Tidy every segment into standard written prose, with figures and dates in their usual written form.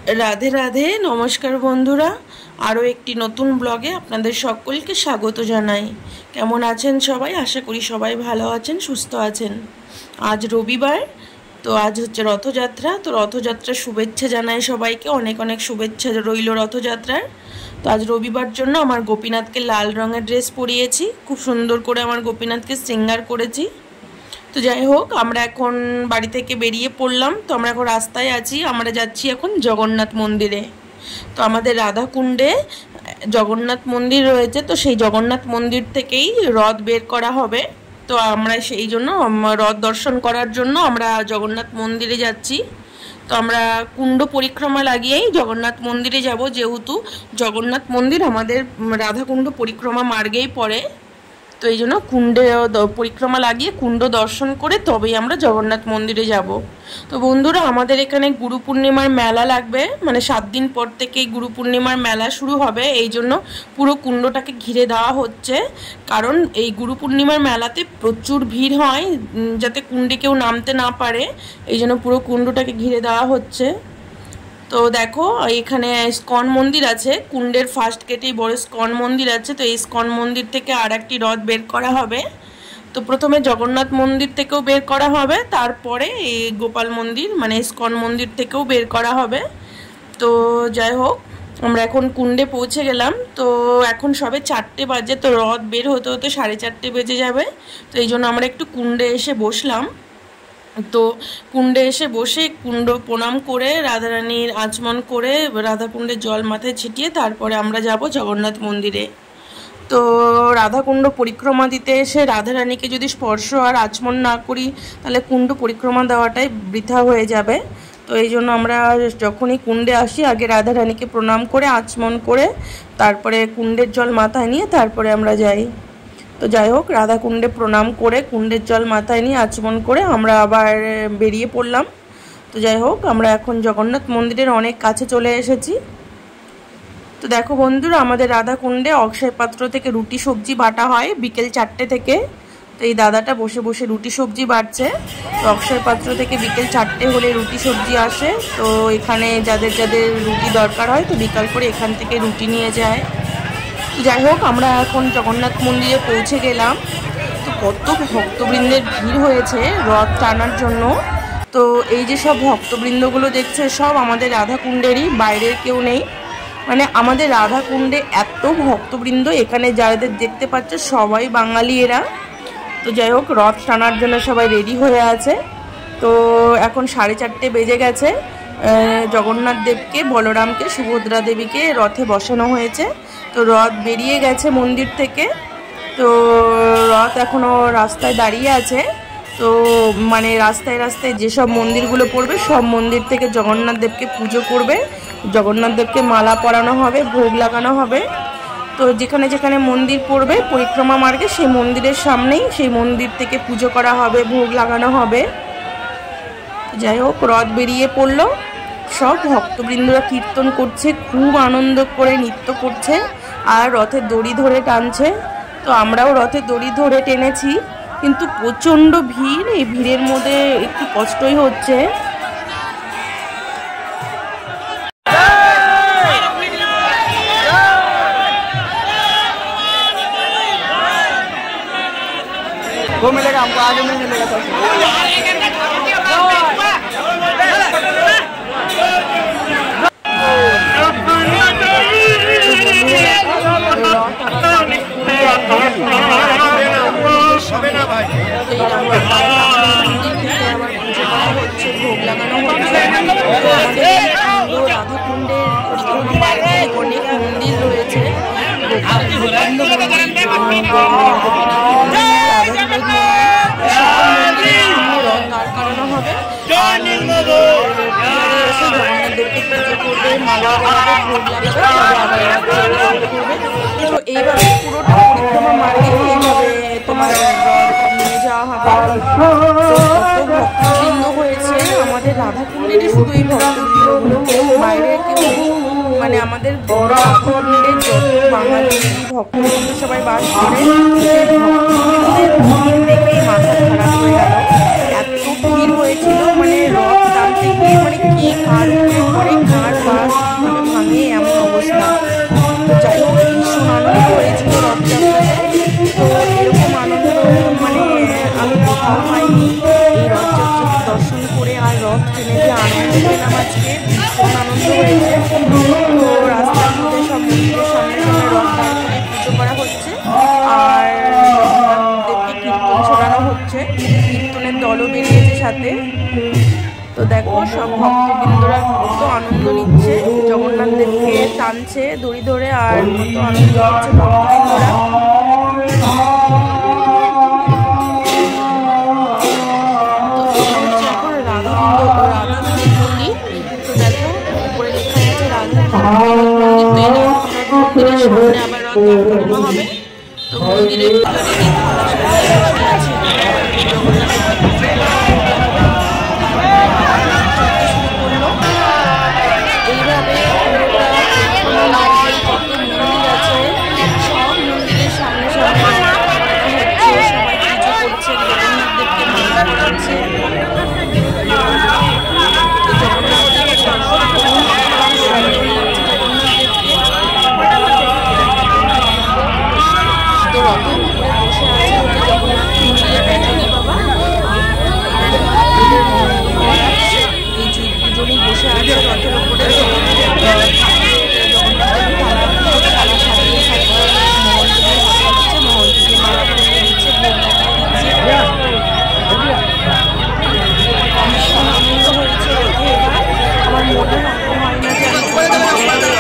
राधे राधे नमस्कार बंधुरा आरो एकटी नतून ब्लगे आपनादेर सकलके स्वागत जानाई। केमन आछेन सबाई? आशा करी सबाई भालो आछेन सुस्थ आछेन। आज रविवार तो आज हच्छे रथयात्रा। तो रथयात्रा शुभेच्छा जानाई सबाइके, अनेक अनेक शुभेच्छा रइलो रथयात्रार। तो आज रविवार जन्य आमार गोपीनाथके लाल रंगेर ड्रेस परिয়েছি, खूब सुंदर करे आमार गोपीनाथके श्रृंगार करेছি। तो যাই হোক আমরা এখন বাড়ি থেকে বেরিয়ে পড়লাম। তো আমরা এখন রাস্তায় আছি, আমরা যাচ্ছি এখন জগন্নাথ মন্দিরে। তো আমাদের রাধাকুণ্ডে জগন্নাথ মন্দির রয়েছে, তো সেই জগন্নাথ মন্দির থেকেই রথ বের করা হবে। তো আমরা সেই জন্য রথ দর্শন করার জন্য আমরা জগন্নাথ মন্দিরে যাচ্ছি। তো আমরা কুণ্ড পরিক্রমা লাগিয়েই জগন্নাথ মন্দিরে যাব, যেহেতু জগন্নাথ মন্দির আমাদের রাধাকুণ্ড পরিক্রমা মার্গেই পড়ে। তো এই জন্য কুণ্ডে পরিক্রমা লাগিয়ে কুণ্ড দর্শন করে তবেই আমরা জগন্নাথ মন্দিরে যাব। তো বন্ধুরা আমাদের এখানে গুরু পূর্ণিমার মেলা লাগবে, মানে 7 দিন পর থেকেই গুরু পূর্ণিমার মেলা শুরু হবে। এই জন্য পুরো কুণ্ডটাকে ঘিরে দেওয়া হচ্ছে, কারণ এই গুরু পূর্ণিমার মেলাতে প্রচুর ভিড় হয়, যাতে কুণ্ডে কেউ নামতে না পারে। এই জন্য পুরো কুণ্ডটাকে ঘিরে দেওয়া হচ্ছে। তো দেখো এখানে স্কন মন্দির আছে, কুণ্ডের ফার্স্ট গেটেই বড় স্কন মন্দির আছে। তো এই স্কন মন্দির থেকে আর একটি রথ বের করা হবে। তো প্রথমে জগন্নাথ মন্দির থেকেও বের করা হবে, তারপরে এই গোপাল মন্দির মানে স্কন মন্দির থেকেও বের করা হবে। তো যাই হোক আমরা এখন কুণ্ডে পৌঁছে গেলাম। তো এখন সবে 4টে বাজে, তো রথ বের হতে হতে 4:30 বেজে যাবে। তো এই জন্য আমরা একটু কুণ্ডে এসে বসলাম। তো কুণ্ডে এসে বসে কুণ্ড প্রণাম করে রাধারানীর আচমন করে রাধাকুণ্ডের জল মাথায় ছিটিয়ে তারপরে আমরা যাব জগন্নাথ মন্দিরে। তো রাধাকুণ্ড পরিক্রমা দিতে এসে রাধারানীকে যদি স্পর্শ আর আচমন না করি তাহলে কুণ্ড পরিক্রমা দেওয়াটাই বৃথা হয়ে যাবে। তো এই জন্য আমরা যখনই কুণ্ডে আসি আগে রাধারানীকে প্রণাম করে আচমন করে তারপরে কুণ্ডের জল মাথায় নিয়ে তারপরে আমরা যাই। তো যাই হোক রাধাকুণ্ডে প্রণাম করে কুণ্ডের জল মাথায় নিয়ে আচমন করে আমরা আবার বেরিয়ে পড়লাম। তো যাই হোক আমরা এখন জগন্নাথ মন্দিরের অনেক কাছে চলে এসেছি। তো দেখো বন্ধুরা আমাদের রাধাকুণ্ডে অক্ষয় পাত্র থেকে রুটি সবজি বাটা হয় বিকেল 4টে থেকে। তো এই দাদাটা বসে বসে রুটি সবজি বাটছে। তো অক্ষয় পাত্র থেকে বিকেল 4টে হলে রুটি সবজি আসে। তো এখানে যাদের যাদের রুটি দরকার হয় তো বিকাল করে এখান থেকে রুটি নিয়ে যায়। যাই হোক আমরা এখন জগন্নাথ মন্দিরে পৌঁছে গেলাম। তো কত ভক্তবৃন্দের ভিড় হয়েছে রথ টানার জন্য। তো এই যে সব ভক্তবৃন্দগুলো দেখছে সব আমাদের রাধাকুণ্ডেরই, বাইরের কেউ নেই। মানে আমাদের রাধাকুণ্ডে এত ভক্তবৃন্দ, এখানে যাদের দেখতে পাচ্ছ সবাই বাঙালি এরা। তো যাই হোক রথ টানার জন্য সবাই রেডি হয়ে আছে। তো এখন 4:30 বেজে গেছে। জগন্নাথ দেবকে, বলরামকে, সুভদ্রা দেবীকে রথে বসানো হয়েছে। তো রথ বেরিয়ে গেছে মন্দির থেকে। তো রথ এখনও রাস্তায় দাঁড়িয়ে আছে। তো মানে রাস্তায় রাস্তায় যেসব মন্দিরগুলো পড়বে সব মন্দির থেকে জগন্নাথ দেবকে পুজো করবে, জগন্নাথ দেবকে মালা পরানো হবে, ভোগ লাগানো হবে। তো যেখানে যেখানে মন্দির পড়বে পরিক্রমা মার্গে সেই মন্দিরের সামনেই সেই মন্দির থেকে পুজো করা হবে, ভোগ লাগানো হবে। যাই হোক রথ বেরিয়ে পড়লো, সব ভক্তবৃন্দরা কীর্তন করছে, খুব আনন্দ করে নৃত্য করছে আর রথের দড়ি ধরে টানছে। তো আমরাও রথের দড়ি ধরে টেনেছি, কিন্তু প্রচণ্ড ভিড়, এই ভিড়ের মধ্যে একটু কষ্টই হচ্ছে। वो मिलेगा हमको, आगे नहीं मिलेगा। ভোগ লাগানো হচ্ছে। রাধাকুণ্ডের অনেক মন্দির রয়েছে, করানো হবে। জগন্নাথদেরকে পুজো করবে, মালা পরাবে, ভোগ লাগাবে। তো এইভাবে পুরোটা পরিক্রমা মার্গে এইভাবে তোমার নিয়ে যাওয়া হবে। ভক্তবৃন্দ হয়েছে আমাদের রাধাকুণ্ডেরই, শুধু এই ভক্তবৃন্দগুলো, বাইরের কেউ নেই। মানে আমাদের রাধাকুণ্ডের যত বাঙালি ভক্তবৃন্দ সবাই বাস করে, ভক্তবৃন্দের ভিড় দেখেই মাথা খারাপ হয়ে গেল। এত ভিড় হয়েছিল, মানে রথ টানতে গিয়ে মানে কে কার উপরে পড়ে, কার বাস টানছে দড়ি ধরে, আর কত আনন্দ করছে ভক্তবৃন্দরা। এখন রাধাকুণ্ড মন্দির, তো দেখো উপরে লেখা আছে রাধাকুণ্ড মন্দির। মন্দিরের সামনে আবার রথ দাঁড় করানো হবে। তো মন্দিরের ভিতরে আছে এইভাবে কত মন্দির আছে, সব মন্দিরের সামনে সামনে হচ্ছে, সবাই পুজো করছে, জগন্নাথ দেবকে মালা পরাচ্ছে। তো রথের উপরে বসে আছে হচ্ছে জগন্নাথ বাবা, এই দুজনই বসে আছে রথের উপরে। আমার মনে হয় না যে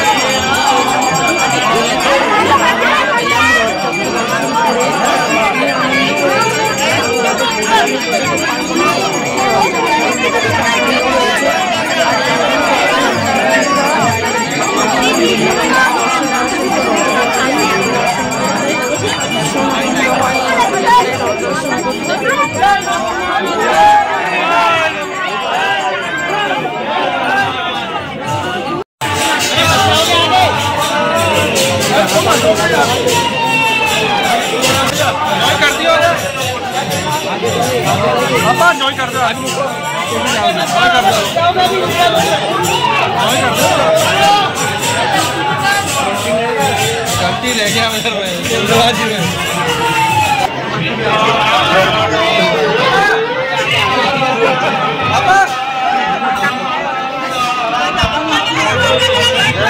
गलती रह गया मेरे में।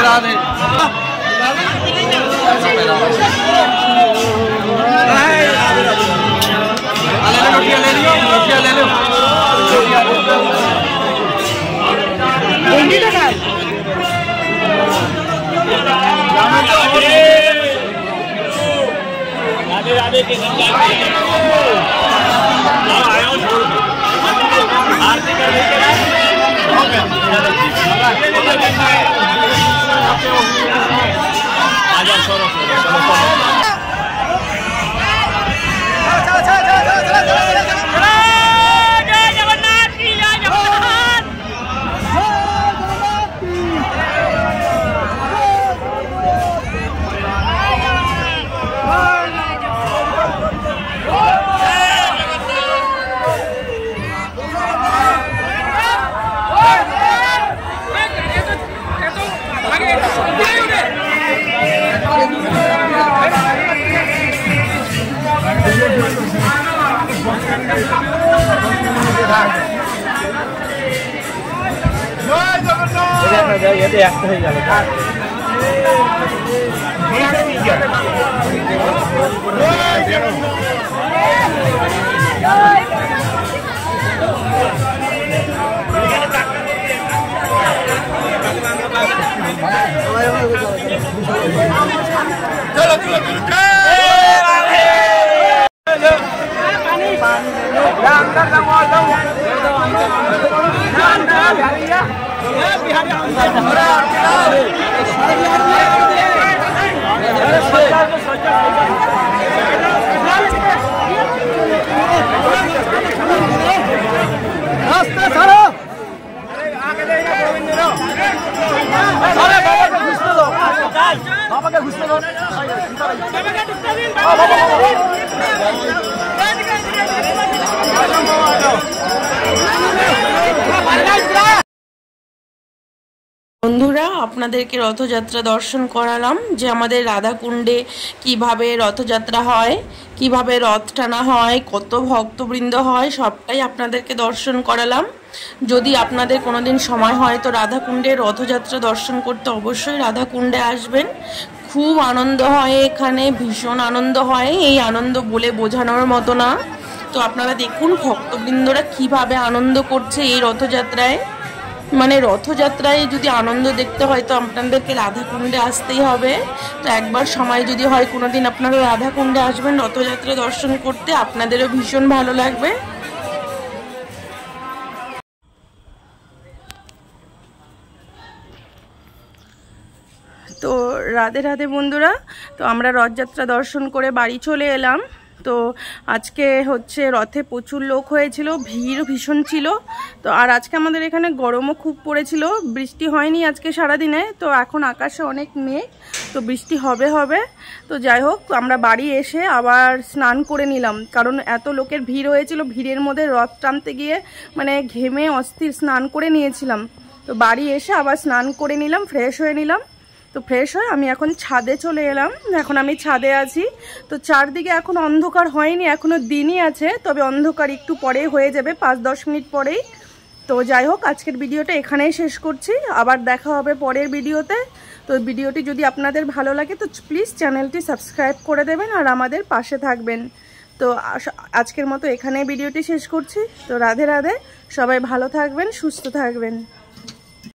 राधे ले लियो, ले लो। राधे राधे के आरती कर বন্ধুরা, আপনাদেরকে রথযাত্রা দর্শন করালাম যে আমাদের রাধাকুণ্ডে কিভাবে রথযাত্রা হয়, কিভাবে রথ টানা হয়, কত ভক্তবৃন্দ হয়, সবটাই আপনাদেরকে দর্শন করালাম। যদি আপনাদের কোনোদিন সময় হয় তো রাধাকুণ্ডে রথযাত্রা দর্শন করতে অবশ্যই রাধাকুণ্ডে আসবেন। খুব আনন্দ হয় এখানে, ভীষণ আনন্দ হয়, এই আনন্দ বলে বোঝানোর মতো না। তো আপনারা দেখুন ভক্তবৃন্দরা কিভাবে আনন্দ করছে এই রথযাত্রায়। মানে রথযাত্রায় যদি আনন্দ দেখতে হয় তো আপনাদেরকে রাধাকুণ্ডে আসতেই হবে। তো একবার সময় যদি হয় কোনো দিন আপনারা রাধাকুণ্ডে আসবেন রথযাত্রা দর্শন করতে, আপনাদেরও ভীষণ ভালো লাগবে। তো রাধে রাধে বন্ধুরা, তো আমরা রথযাত্রা দর্শন করে বাড়ি চলে এলাম। তো আজকে হচ্ছে রথে প্রচুর লোক হয়েছিল, ভিড় ভীষণ ছিল। তো আর আজকে আমাদের এখানে গরমও খুব পড়েছিল, বৃষ্টি হয়নি আজকে সারাদিনে। তো এখন আকাশে অনেক মেঘ, তো বৃষ্টি হবে। তো যাই হোক, আমরা বাড়ি এসে আবার স্নান করে নিলাম, কারণ এত লোকের ভিড় হয়েছিল, ভিড়ের মধ্যে রথ টানতে গিয়ে মানে ঘেমে অস্থির স্নান করে নিয়েছিলাম। তো বাড়ি এসে আবার স্নান করে নিলাম, ফ্রেশ হয়ে নিলাম। তো ফ্রেশ হয়ে আমি এখন ছাদে চলে এলাম, এখন আমি ছাদে আছি। তো চারদিকে এখন অন্ধকার হয়নি, এখনও দিনই আছে, তবে অন্ধকার একটু পরেই হয়ে যাবে, 5-10 মিনিট পরেই। তো যাই হোক, আজকের ভিডিওটা এখানেই শেষ করছি, আবার দেখা হবে পরের ভিডিওতে। তো ভিডিওটি যদি আপনাদের ভালো লাগে তো প্লিজ চ্যানেলটি সাবস্ক্রাইব করে দেবেন আর আমাদের পাশে থাকবেন। তো আজকের মতো এখানেই ভিডিওটি শেষ করছি। তো রাধে রাধে, সবাই ভালো থাকবেন, সুস্থ থাকবেন।